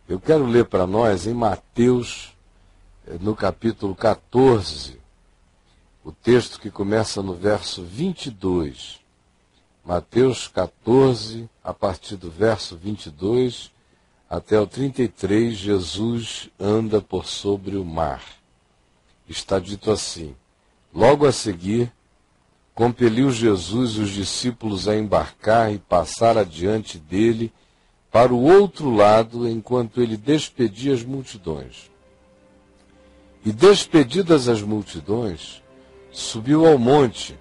Eu quero ler para nós em Mateus, no capítulo 14, o texto que começa no verso 22. Mateus 14, a partir do verso 22 até o 33, Jesus anda por sobre o mar. Está dito assim: logo a seguir, compeliu Jesus os discípulos a embarcar e passar adiante dele para o outro lado, enquanto ele despedia as multidões. E despedidas as multidões, subiu ao monte,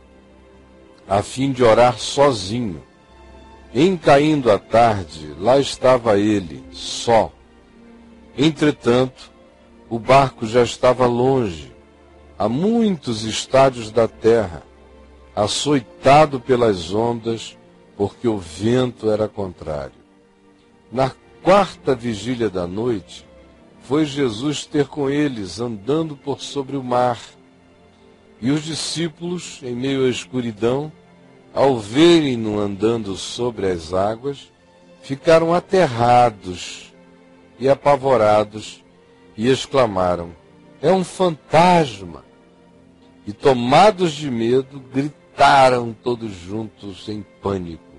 a fim de orar sozinho. Em caindo a tarde, lá estava ele, só. Entretanto, o barco já estava longe, a muitos estádios da terra, açoitado pelas ondas, porque o vento era contrário. Na quarta vigília da noite, foi Jesus ter com eles, andando por sobre o mar. E os discípulos, em meio à escuridão, ao verem-no andando sobre as águas, ficaram aterrados e apavorados e exclamaram: é um fantasma! E tomados de medo, gritaram todos juntos em pânico.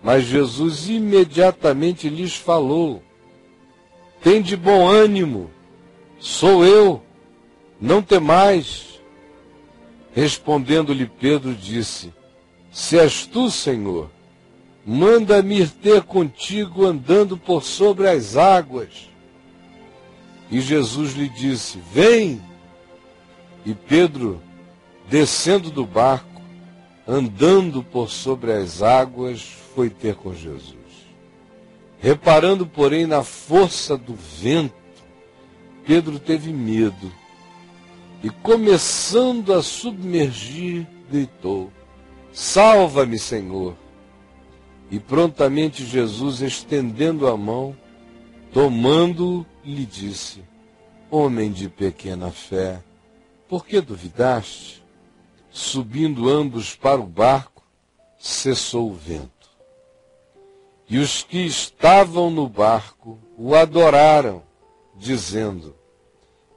Mas Jesus imediatamente lhes falou: tende bom ânimo, sou eu, não temais. Respondendo-lhe Pedro, disse: se és tu, Senhor, manda-me ir ter contigo andando por sobre as águas. E Jesus lhe disse: vem. E Pedro, descendo do barco, andando por sobre as águas, foi ter com Jesus. Reparando, porém, na força do vento, Pedro teve medo e, começando a submergir, gritou: salva-me, Senhor! E prontamente Jesus, estendendo a mão, tomando-o, lhe disse: homem de pequena fé, por que duvidaste? Subindo ambos para o barco, cessou o vento. E os que estavam no barco o adoraram, dizendo: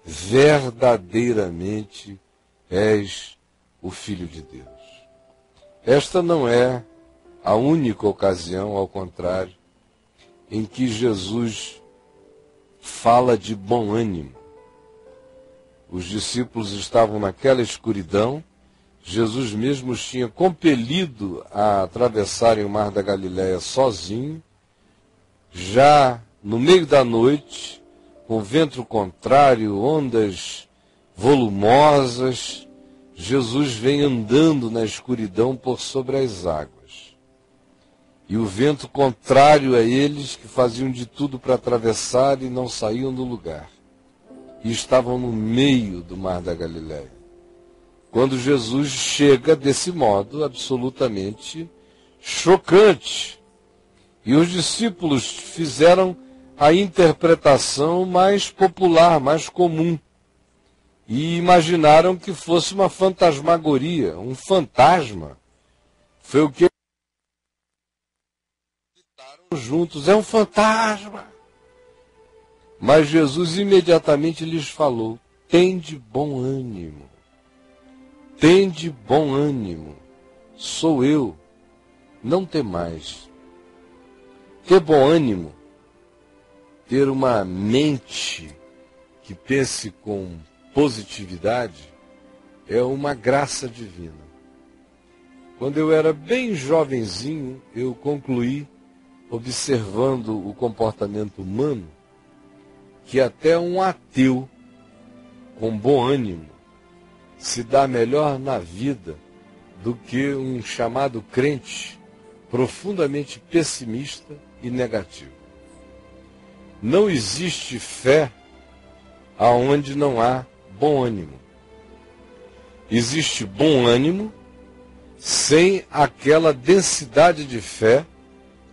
verdadeiramente és o Filho de Deus. Esta não é a única ocasião, ao contrário, em que Jesus fala de bom ânimo. Os discípulos estavam naquela escuridão, Jesus mesmo os tinha compelido a atravessarem o mar da Galileia sozinho, já no meio da noite, com vento contrário, ondas volumosas, Jesus vem andando na escuridão por sobre as águas. E o vento contrário a eles, que faziam de tudo para atravessar e não saíam do lugar. E estavam no meio do mar da Galileia. Quando Jesus chega desse modo absolutamente chocante. E os discípulos fizeram a interpretação mais popular, mais comum. E imaginaram que fosse uma fantasmagoria, um fantasma. Foi o que gritaram juntos: é um fantasma! Mas Jesus imediatamente lhes falou: tende bom ânimo. Tende bom ânimo, sou eu, não temais. Ter bom ânimo, ter uma mente que pense com positividade, é uma graça divina. Quando eu era bem jovenzinho, eu concluí, observando o comportamento humano, que até um ateu com bom ânimo se dá melhor na vida do que um chamado crente profundamente pessimista e negativo. Não existe fé aonde não há bom ânimo. Existe bom ânimo sem aquela densidade de fé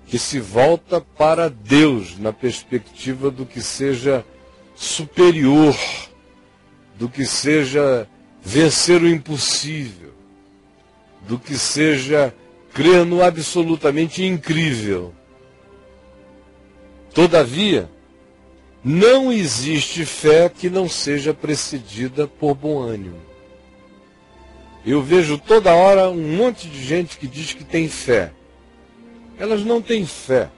que se volta para Deus na perspectiva do que seja superior, do que seja vencer o impossível, do que seja crer no absolutamente incrível. Todavia, Não existe fé que não seja precedida por bom ânimo. Eu vejo toda hora um monte de gente que diz que tem fé. Elas não têm fé.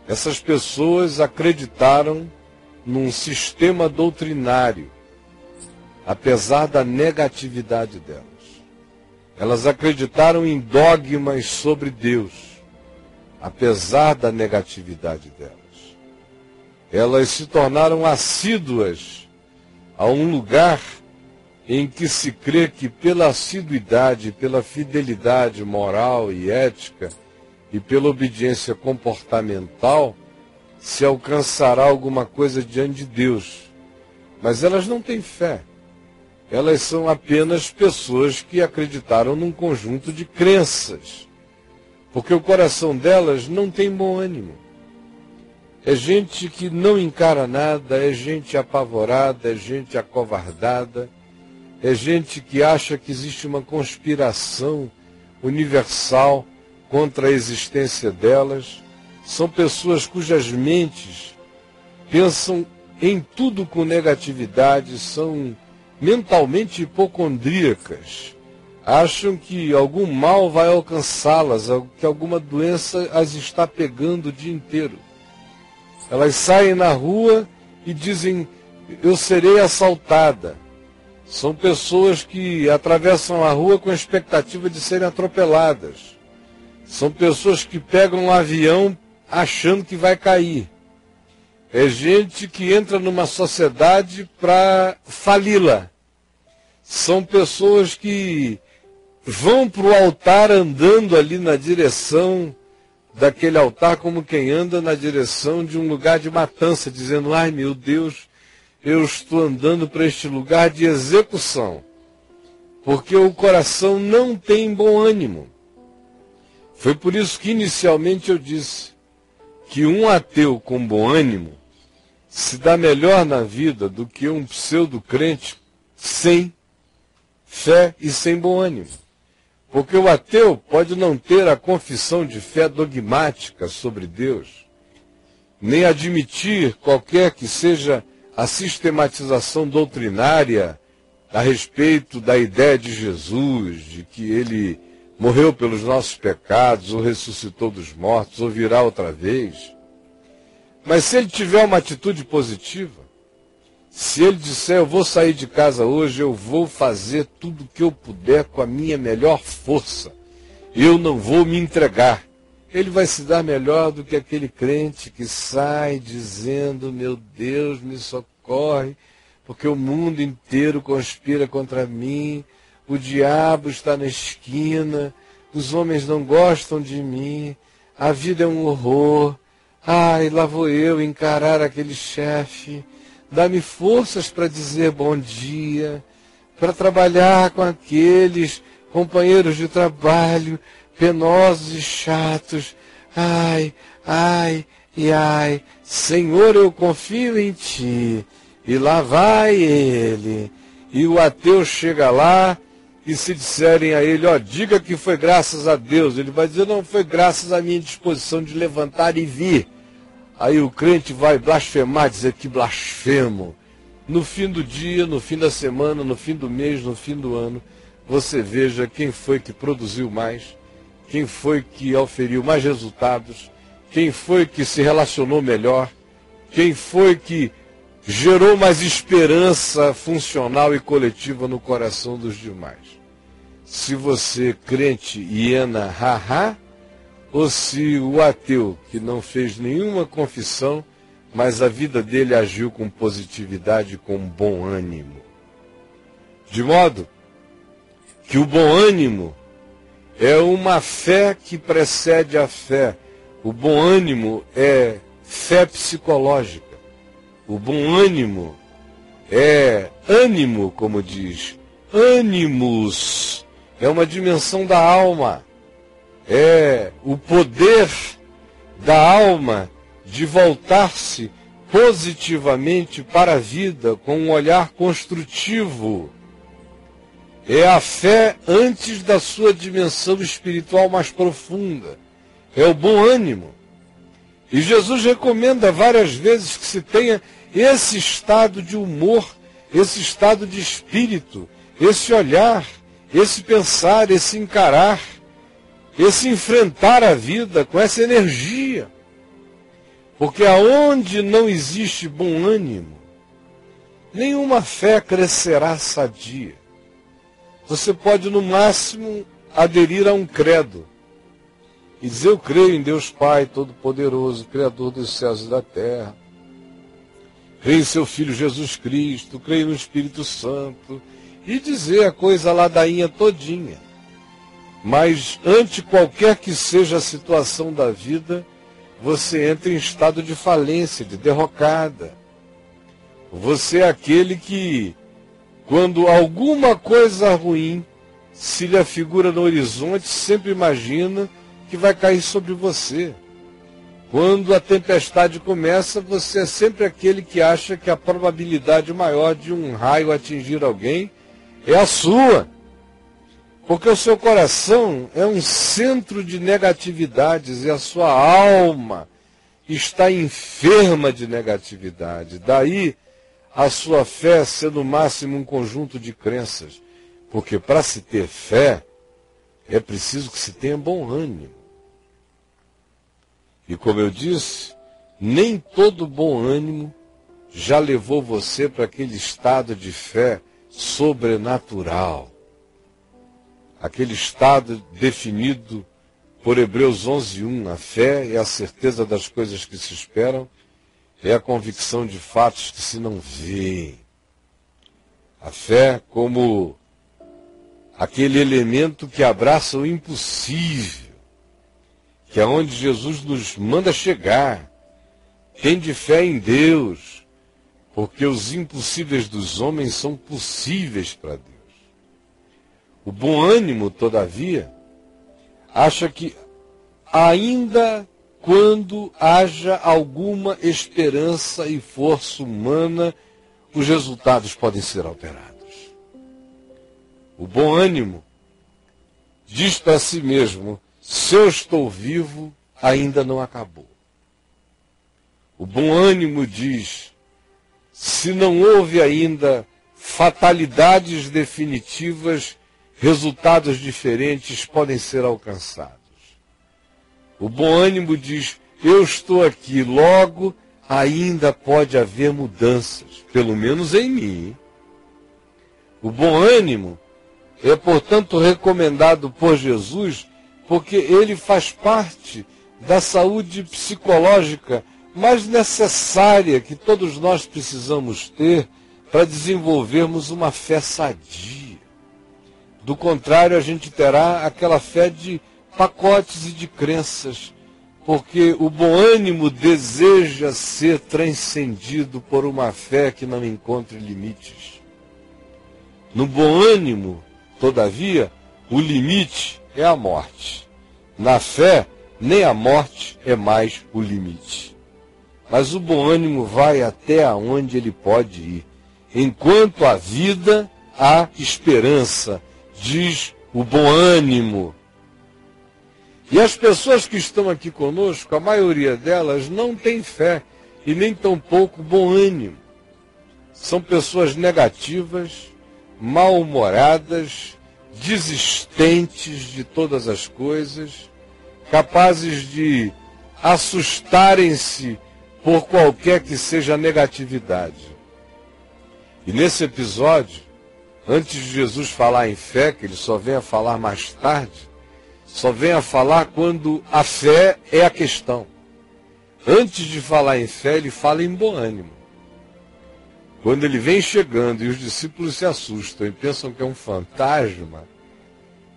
Essas pessoas acreditaram num sistema doutrinário, apesar da negatividade delas. Elas acreditaram em dogmas sobre Deus, apesar da negatividade delas. Elas se tornaram assíduas a um lugar em que se crê que pela assiduidade, pela fidelidade moral e ética e pela obediência comportamental, se alcançará alguma coisa diante de Deus. Mas elas não têm fé. Elas são apenas pessoas que acreditaram num conjunto de crenças, porque o coração delas não tem bom ânimo. É gente que não encara nada, é gente apavorada, é gente acovardada, é gente que acha que existe uma conspiração universal contra a existência delas. São pessoas cujas mentes pensam em tudo com negatividade, são mentalmente hipocondríacas, acham que algum mal vai alcançá-las, que alguma doença as está pegando o dia inteiro. Elas saem na rua e dizem, eu serei assaltada. São pessoas que atravessam a rua com a expectativa de serem atropeladas. São pessoas que pegam um avião achando que vai cair. É gente que entra numa sociedade para fali-la. São pessoas que vão para o altar andando ali na direção daquele altar como quem anda na direção de um lugar de matança, dizendo, ai meu Deus, eu estou andando para este lugar de execução, porque o coração não tem bom ânimo. Foi por isso que inicialmente eu disse que um ateu com bom ânimo se dá melhor na vida do que um pseudo-crente sem fé e sem bom ânimo. Porque o ateu pode não ter a confissão de fé dogmática sobre Deus, nem admitir qualquer que seja a sistematização doutrinária a respeito da ideia de Jesus, de que ele morreu pelos nossos pecados, ou ressuscitou dos mortos, ou virá outra vez. Mas se ele tiver uma atitude positiva, se ele disser, eu vou sair de casa hoje, eu vou fazer tudo o que eu puder com a minha melhor força, eu não vou me entregar, ele vai se dar melhor do que aquele crente que sai dizendo, meu Deus, me socorre, porque o mundo inteiro conspira contra mim, o diabo está na esquina, os homens não gostam de mim, a vida é um horror, ai, lá vou eu encarar aquele chefe. Dá-me forças para dizer bom dia, para trabalhar com aqueles companheiros de trabalho penosos e chatos. Ai, ai e ai, Senhor, eu confio em Ti. E lá vai ele. E o ateu chega lá e se disserem a ele, ó, diga que foi graças a Deus. Ele vai dizer, não, foi graças à minha disposição de levantar e vir. Aí o crente vai blasfemar, dizer que blasfemo. No fim do dia, no fim da semana, no fim do mês, no fim do ano, você veja quem foi que produziu mais, quem foi que auferiu mais resultados, quem foi que se relacionou melhor, quem foi que gerou mais esperança funcional e coletiva no coração dos demais. Se você, crente, hiena, ha-ha, ou se o ateu, que não fez nenhuma confissão, mas a vida dele agiu com positividade, com bom ânimo. De modo que o bom ânimo é uma fé que precede a fé. O bom ânimo é fé psicológica. O bom ânimo é ânimo, como diz. Ânimos é uma dimensão da alma. É o poder da alma de voltar-se positivamente para a vida com um olhar construtivo. É a fé antes da sua dimensão espiritual mais profunda. É o bom ânimo. E Jesus recomenda várias vezes que se tenha esse estado de humor, esse estado de espírito, esse olhar, esse pensar, esse encarar, esse enfrentar a vida com essa energia. Porque aonde não existe bom ânimo, nenhuma fé crescerá sadia. Você pode, no máximo, aderir a um credo e dizer: eu creio em Deus Pai Todo-Poderoso, Criador dos céus e da terra. Creio em seu Filho Jesus Cristo, creio no Espírito Santo. E dizer a coisa ladainha todinha. Mas, ante qualquer que seja a situação da vida, você entra em estado de falência, de derrocada. Você é aquele que, quando alguma coisa ruim se lhe afigura no horizonte, sempre imagina que vai cair sobre você. Quando a tempestade começa, você é sempre aquele que acha que a probabilidade maior de um raio atingir alguém é a sua. Porque o seu coração é um centro de negatividades e a sua alma está enferma de negatividade. Daí a sua fé ser no máximo um conjunto de crenças. Porque para se ter fé, é preciso que se tenha bom ânimo. E como eu disse, nem todo bom ânimo já levou você para aquele estado de fé sobrenatural. Aquele estado definido por Hebreus 11:1, a fé é a certeza das coisas que se esperam, é a convicção de fatos que se não veem. A fé como aquele elemento que abraça o impossível, que é onde Jesus nos manda chegar. Tende fé em Deus, porque os impossíveis dos homens são possíveis para Deus. O bom ânimo, todavia, acha que ainda quando haja alguma esperança e força humana, os resultados podem ser alterados. O bom ânimo diz para si mesmo: se eu estou vivo, ainda não acabou. O bom ânimo diz: se não houve ainda fatalidades definitivas, resultados diferentes podem ser alcançados. O bom ânimo diz: eu estou aqui, logo ainda pode haver mudanças, pelo menos em mim. O bom ânimo é, portanto, recomendado por Jesus, porque ele faz parte da saúde psicológica mais necessária que todos nós precisamos ter para desenvolvermos uma fé sadia. Do contrário, a gente terá aquela fé de pacotes e de crenças, porque o bom ânimo deseja ser transcendido por uma fé que não encontre limites. No bom ânimo, todavia, o limite é a morte. Na fé, nem a morte é mais o limite. Mas o bom ânimo vai até aonde ele pode ir. Enquanto há vida, há esperança, diz o bom ânimo. E as pessoas que estão aqui conosco, a maioria delas não tem fé e nem tampouco bom ânimo. São pessoas negativas, mal-humoradas, desistentes de todas as coisas, capazes de assustarem-se por qualquer que seja a negatividade. E nesse episódio, antes de Jesus falar em fé, que ele só vem a falar mais tarde, só vem a falar quando a fé é a questão. Antes de falar em fé, ele fala em bom ânimo. Quando ele vem chegando e os discípulos se assustam e pensam que é um fantasma,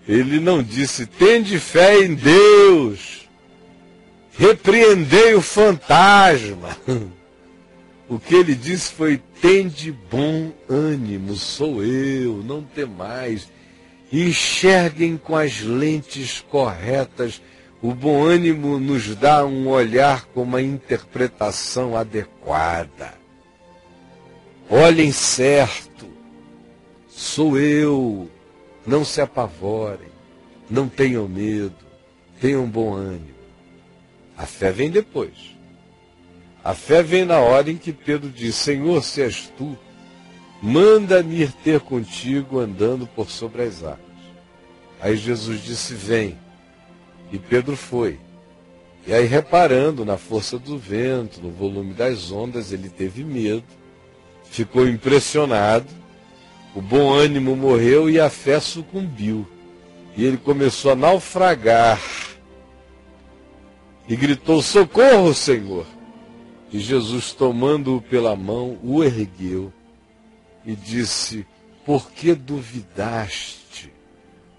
ele não disse: tende fé em Deus, repreendei o fantasma. O que ele disse foi: tende bom ânimo, sou eu, não temais. Enxerguem com as lentes corretas. O bom ânimo nos dá um olhar com uma interpretação adequada. Olhem certo, sou eu, não se apavorem, não tenham medo, tenham bom ânimo. A fé vem depois. A fé vem na hora em que Pedro diz: Senhor, se és tu, manda-me ir ter contigo andando por sobre as águas. Aí Jesus disse: vem. E Pedro foi. E aí, reparando na força do vento, no volume das ondas, ele teve medo, ficou impressionado, o bom ânimo morreu e a fé sucumbiu. E ele começou a naufragar. E gritou: socorro, Senhor! E Jesus, tomando-o pela mão, o ergueu e disse: por que duvidaste,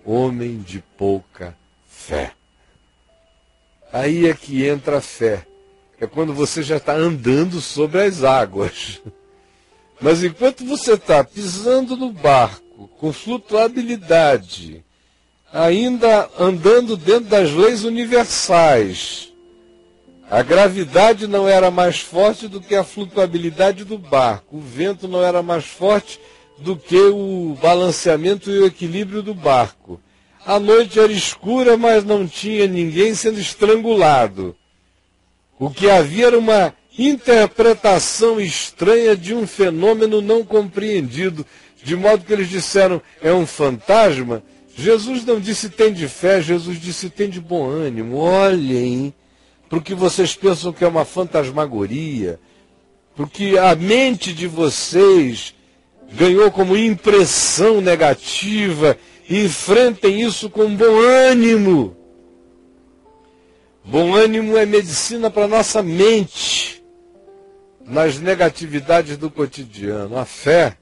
homem de pouca fé? Aí é que entra a fé. É quando você já está andando sobre as águas. Mas enquanto você está pisando no barco, com flutuabilidade, ainda andando dentro das leis universais, a gravidade não era mais forte do que a flutuabilidade do barco. O vento não era mais forte do que o balanceamento e o equilíbrio do barco. A noite era escura, mas não tinha ninguém sendo estrangulado. O que havia era uma interpretação estranha de um fenômeno não compreendido, de modo que eles disseram: é um fantasma. Jesus não disse tem de fé, Jesus disse tem de bom ânimo. Olhem para o que vocês pensam que é uma fantasmagoria, porque a mente de vocês ganhou como impressão negativa, e enfrentem isso com bom ânimo. Bom ânimo é medicina para a nossa mente, nas negatividades do cotidiano. A fé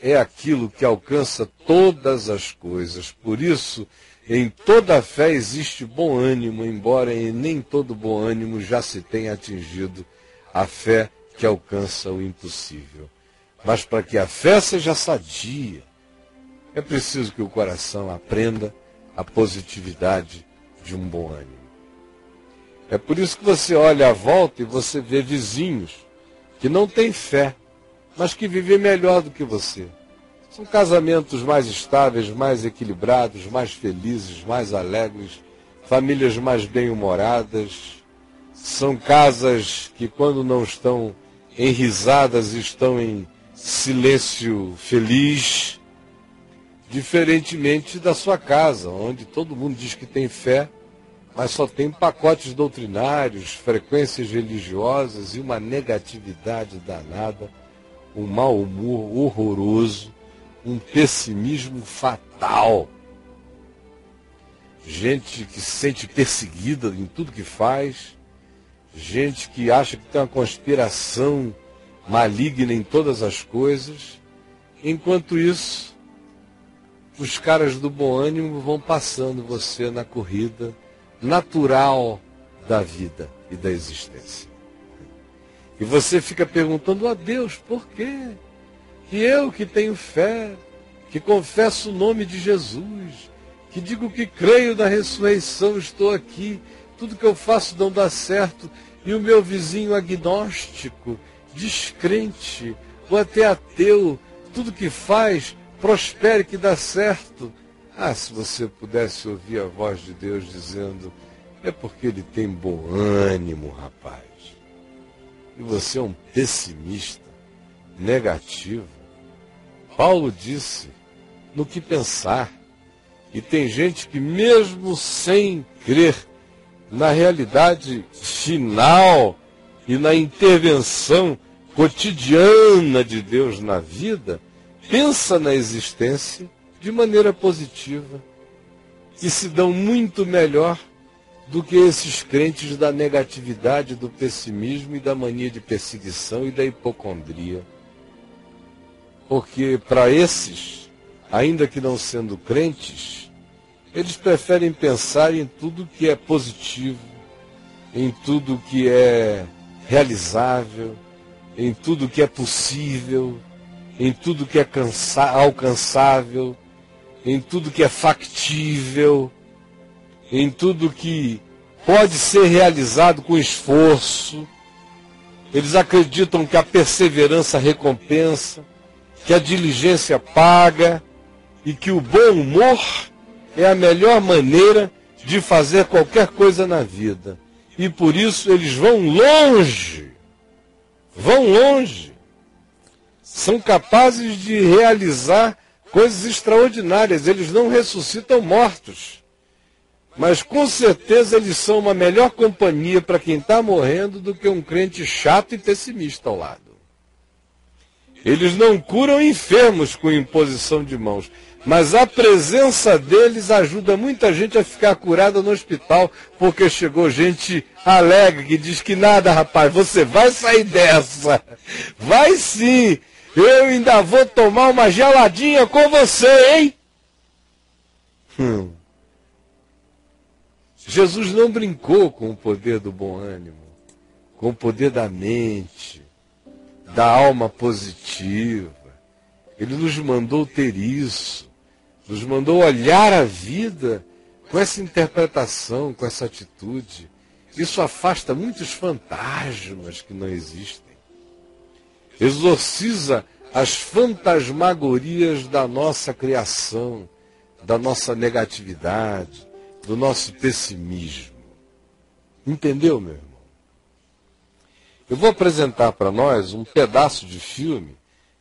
é aquilo que alcança todas as coisas. Por isso, em toda fé existe bom ânimo, embora em nem todo bom ânimo já se tenha atingido a fé que alcança o impossível. Mas para que a fé seja sadia, é preciso que o coração aprenda a positividade de um bom ânimo. É por isso que você olha à volta e você vê vizinhos que não têm fé, mas que vivem melhor do que você. São casamentos mais estáveis, mais equilibrados, mais felizes, mais alegres, famílias mais bem-humoradas. São casas que, quando não estão em risadas, estão em silêncio feliz, diferentemente da sua casa, onde todo mundo diz que tem fé, mas só tem pacotes doutrinários, frequências religiosas e uma negatividade danada, um mau humor horroroso, um pessimismo fatal. Gente que se sente perseguida em tudo que faz, gente que acha que tem uma conspiração maligna em todas as coisas. Enquanto isso, os caras do bom ânimo vão passando você na corrida natural da vida e da existência. E você fica perguntando a Deus: por quê? Que eu que tenho fé, que confesso o nome de Jesus, que digo que creio na ressurreição, estou aqui, tudo que eu faço não dá certo, e o meu vizinho agnóstico, descrente, ou até ateu, tudo que faz prospere, que dá certo. Ah, se você pudesse ouvir a voz de Deus dizendo: é porque ele tem bom ânimo, rapaz. E você é um pessimista, negativo. Paulo disse: no que pensar. E tem gente que, mesmo sem crer na realidade final e na intervenção cotidiana de Deus na vida, pensa na existência de maneira positiva e se dão muito melhor do que esses crentes da negatividade, do pessimismo e da mania de perseguição e da hipocondria. Porque para esses, ainda que não sendo crentes, eles preferem pensar em tudo que é positivo, em tudo que é realizável, em tudo que é possível, em tudo que é alcançável, em tudo que é factível, em tudo que pode ser realizado com esforço. Eles acreditam que a perseverança recompensa, que a diligência paga e que o bom humor é a melhor maneira de fazer qualquer coisa na vida. e por isso eles vão longe. Vão longe. São capazes de realizar coisas extraordinárias. Eles não ressuscitam mortos. Mas com certeza eles são uma melhor companhia para quem está morrendo do que um crente chato e pessimista ao lado. Eles não curam enfermos com imposição de mãos, mas a presença deles ajuda muita gente a ficar curada no hospital, porque chegou gente alegre que diz que nada, rapaz, você vai sair dessa. Vai sim, eu ainda vou tomar uma geladinha com você, hein? Jesus não brincou com o poder do bom ânimo, com o poder da mente, da alma positiva. Ele nos mandou ter isso, nos mandou olhar a vida com essa interpretação, com essa atitude. Isso afasta muitos fantasmas que não existem. Exorciza as fantasmagorias da nossa criação, da nossa negatividade, do nosso pessimismo. Entendeu, meu irmão? Eu vou apresentar para nós um pedaço de filme,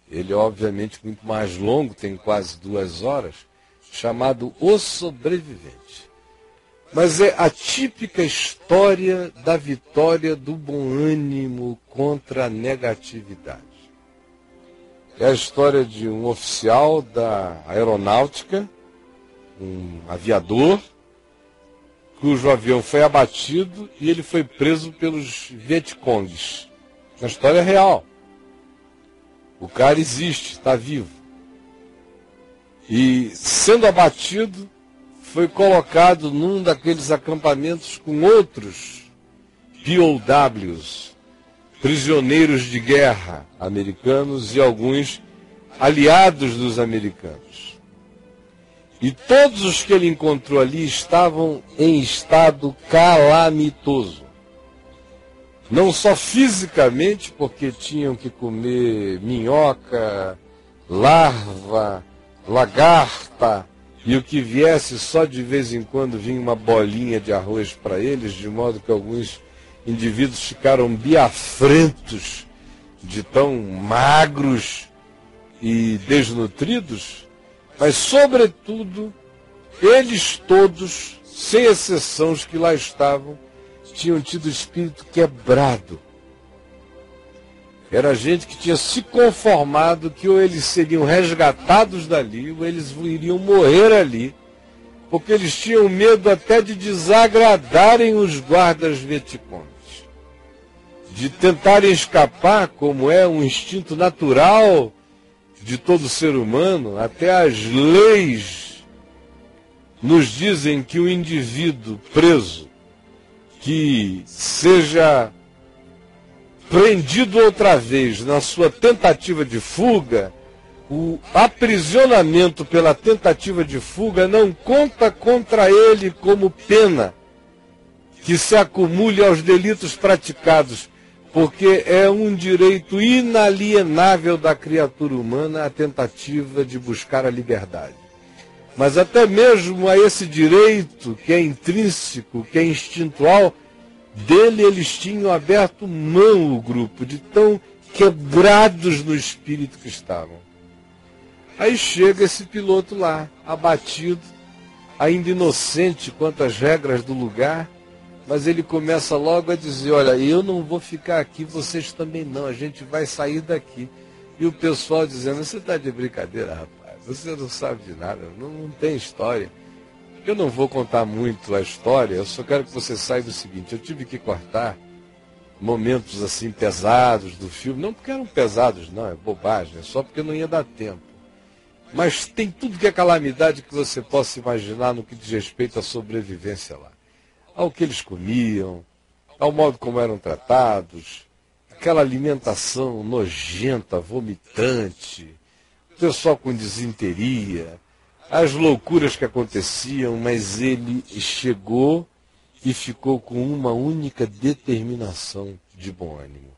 ele é obviamente muito mais longo, tem quase 2 horas, chamado O Sobrevivente. Mas é a típica história da vitória do bom ânimo contra a negatividade. É a história de um oficial da aeronáutica, um aviador, cujo avião foi abatido e ele foi preso pelos Vietcongs. Na história real. O cara existe, está vivo. E, sendo abatido, foi colocado num daqueles acampamentos com outros POWs, prisioneiros de guerra americanos e alguns aliados dos americanos. E todos os que ele encontrou ali estavam em estado calamitoso. Não só fisicamente, porque tinham que comer minhoca, larva, lagarta, e o que viesse só de vez em quando vinha uma bolinha de arroz para eles, de modo que alguns indivíduos ficaram biafrentos, de tão magros e desnutridos. Mas, sobretudo, eles todos, sem exceção os que lá estavam, tinham tido o espírito quebrado. Era gente que tinha se conformado que ou eles seriam resgatados dali, ou eles iriam morrer ali, porque eles tinham medo até de desagradarem os guardas vietcongues, de tentarem escapar, como é um instinto natural de todo ser humano. Até as leis nos dizem que o indivíduo preso que seja prendido outra vez na sua tentativa de fuga, o aprisionamento pela tentativa de fuga não conta contra ele como pena que se acumule aos delitos praticados, porque é um direito inalienável da criatura humana a tentativa de buscar a liberdade. Mas até mesmo a esse direito, que é intrínseco, que é instintual, dele eles tinham aberto mão, o grupo, de tão quebrados no espírito que estavam. Aí chega esse piloto lá, abatido, ainda inocente quanto às regras do lugar, mas ele começa logo a dizer: olha, eu não vou ficar aqui, vocês também não, a gente vai sair daqui. E o pessoal dizendo: você está de brincadeira, rapaz, você não sabe de nada, não tem história. Eu não vou contar muito a história, eu só quero que você saiba o seguinte: eu tive que cortar momentos assim pesados do filme, não porque eram pesados, não, é bobagem, é só porque não ia dar tempo. Mas tem tudo que é calamidade que você possa imaginar no que diz respeito à sobrevivência lá. Ao que eles comiam, ao modo como eram tratados, aquela alimentação nojenta, vomitante, o pessoal com disenteria, as loucuras que aconteciam, mas ele chegou e ficou com uma única determinação de bom ânimo: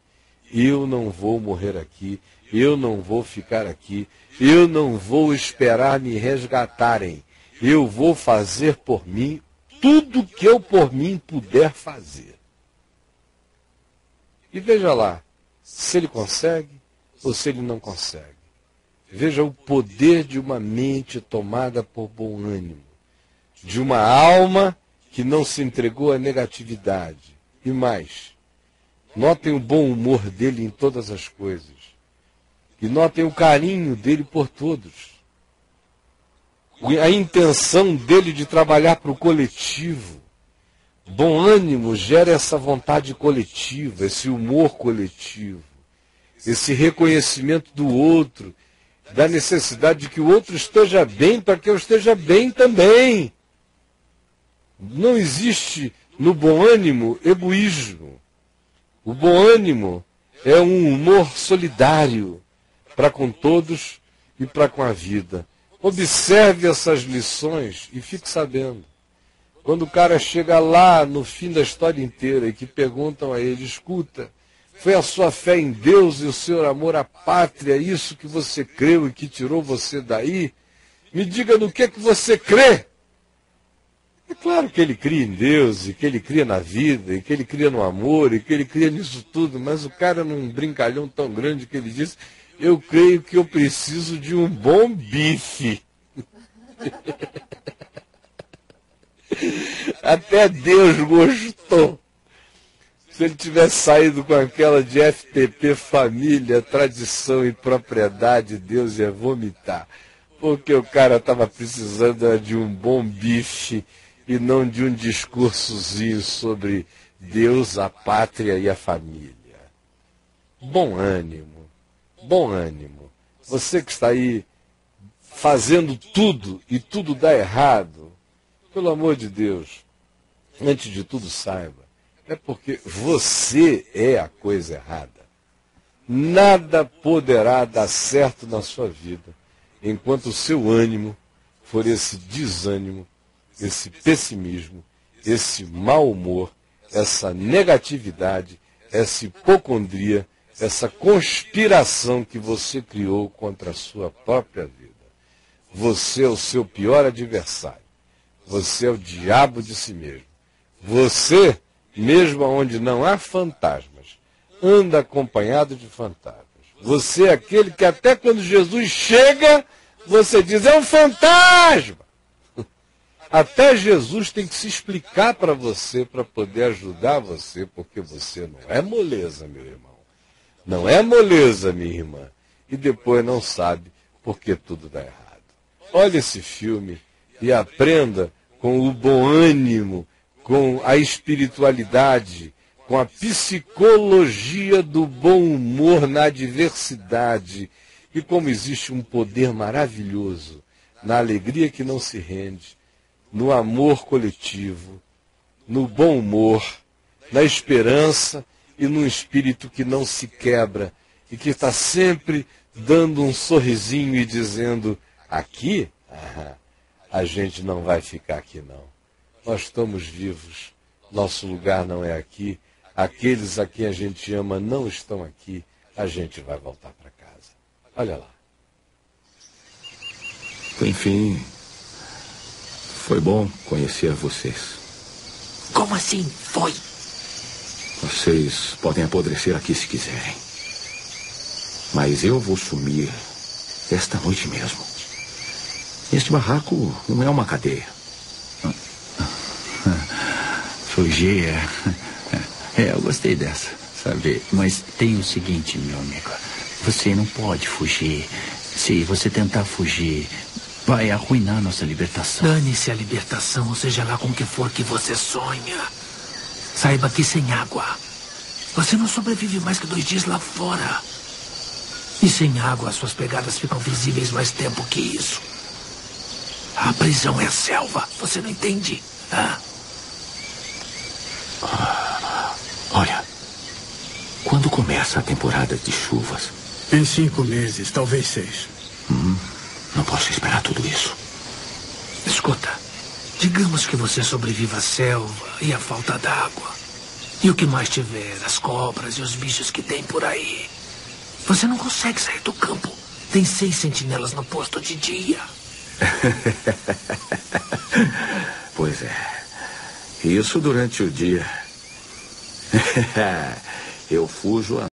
eu não vou morrer aqui, eu não vou ficar aqui, eu não vou esperar me resgatarem, eu vou fazer por mim tudo que eu por mim puder fazer. E veja lá, se ele consegue ou se ele não consegue. Veja o poder de uma mente tomada por bom ânimo, de uma alma que não se entregou à negatividade. E mais, notem o bom humor dele em todas as coisas. E notem o carinho dele por todos. A intenção dele de trabalhar para o coletivo. Bom ânimo gera essa vontade coletiva, esse humor coletivo, esse reconhecimento do outro, da necessidade de que o outro esteja bem para que eu esteja bem também. Não existe no bom ânimo egoísmo. O bom ânimo é um humor solidário para com todos e para com a vida. Observe essas lições e fique sabendo. Quando o cara chega lá no fim da história inteira e que perguntam a ele, escuta, foi a sua fé em Deus e o seu amor à pátria, isso que você creu e que tirou você daí? Me diga no que você crê. É claro que ele cria em Deus, e que ele cria na vida, e que ele cria no amor, e que ele cria nisso tudo, mas o cara num brincalhão tão grande que ele disse, eu creio que eu preciso de um bom bife. Até Deus gostou. Se ele tivesse saído com aquela de FPP, família, tradição e propriedade, Deus ia vomitar. Porque o cara estava precisando de um bom bife e não de um discursozinho sobre Deus, a pátria e a família. Bom ânimo, bom ânimo. Você que está aí fazendo tudo e tudo dá errado, pelo amor de Deus, antes de tudo saiba, é porque você é a coisa errada. Nada poderá dar certo na sua vida enquanto o seu ânimo for esse desânimo, esse pessimismo, esse mau humor, essa negatividade, essa hipocondria, essa conspiração que você criou contra a sua própria vida. Você é o seu pior adversário. Você é o diabo de si mesmo. Você, mesmo onde não há fantasmas, anda acompanhado de fantasmas. Você é aquele que até quando Jesus chega, você diz, é um fantasma. Até Jesus tem que se explicar para você, para poder ajudar você, porque você não é moleza, meu irmão. Não é moleza, minha irmã. E depois não sabe porque tudo dá errado. Olhe esse filme e aprenda com o bom ânimo, com a espiritualidade, com a psicologia do bom humor na adversidade. E como existe um poder maravilhoso na alegria que não se rende, no amor coletivo, no bom humor, na esperança e num espírito que não se quebra e que está sempre dando um sorrisinho e dizendo, aqui, a gente não vai ficar aqui não. Nós estamos vivos, nosso lugar não é aqui, aqueles a quem a gente ama não estão aqui, a gente vai voltar para casa. Olha lá. Enfim, foi bom conhecer vocês. Como assim foi? Vocês podem apodrecer aqui se quiserem. Mas eu vou sumir esta noite mesmo. Este barraco não é uma cadeia. Fugir eu gostei dessa, sabe? Mas tem o seguinte, meu amigo. Você não pode fugir. Se você tentar fugir, vai arruinar nossa libertação. Dane-se a libertação, ou seja lá com o que for que você sonha. Saiba que sem água, você não sobrevive mais que 2 dias lá fora. E sem água, as suas pegadas ficam visíveis mais tempo que isso. A prisão é a selva, você não entende? Olha, quando começa a temporada de chuvas? Em 5 meses, talvez 6. Não posso esperar tudo isso. Escuta, digamos que você sobreviva à selva e à falta d'água. E o que mais tiver, as cobras e os bichos que tem por aí. Você não consegue sair do campo. Tem 6 sentinelas no posto de dia. Pois é. Isso durante o dia. Eu fujo há